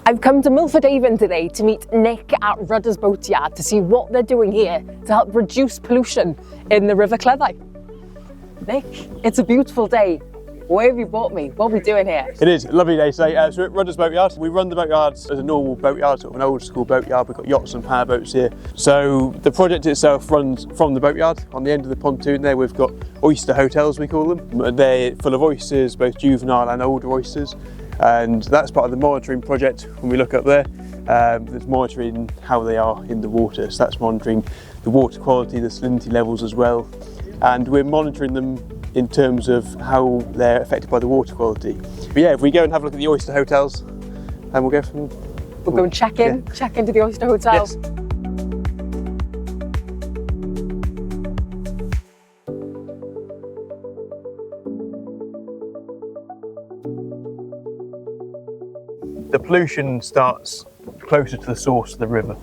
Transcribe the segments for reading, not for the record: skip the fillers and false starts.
I've come to Milford Haven today to meet Nick at Rudder's Boatyard to see what they're doing here to help reduce pollution in the River Cleddau. Nick, it's a beautiful day. Where have you brought me? What are we doing here? It is a lovely day today. So we're at Rudder's Boatyard. We run the boatyard as a normal boatyard, sort of an old school boatyard. We've got yachts and powerboats here. So the project itself runs from the boatyard. On the end of the pontoon there, we've got oyster hotels, we call them. They're full of oysters, both juvenile and older oysters. And that's part of the monitoring project. When we look up there, there's monitoring how they are in the water. So that's monitoring the water quality, the salinity levels as well. And we're monitoring them in terms of how they're affected by the water quality. But yeah, if we go and have a look at the oyster hotels, and we'll go from... We'll go and check into the oyster hotels. Yes. The pollution starts closer to the source of the river.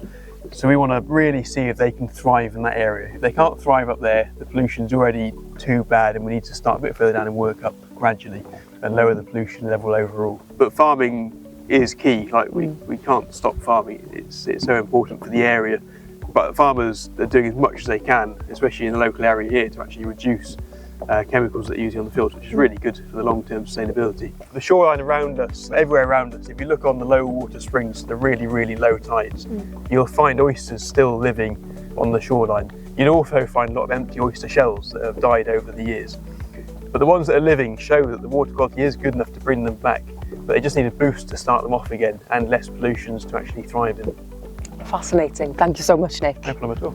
So we want to really see if they can thrive in that area. If they can't thrive up there, the pollution's already too bad and we need to start a bit further down and work up gradually and lower the pollution level overall. But farming is key. Like we can't stop farming. It's so important for the area. But farmers are doing as much as they can, especially in the local area here, to actually reduce chemicals that are used on the fields, which is really good for the long-term sustainability. The shoreline around us, everywhere around us, if you look on the low water springs, the really, really low tides, you'll find oysters still living on the shoreline. You'll also find a lot of empty oyster shells that have died over the years. But the ones that are living show that the water quality is good enough to bring them back, but they just need a boost to start them off again and less pollutions to actually thrive in. Fascinating. Thank you so much, Nick. No problem at all.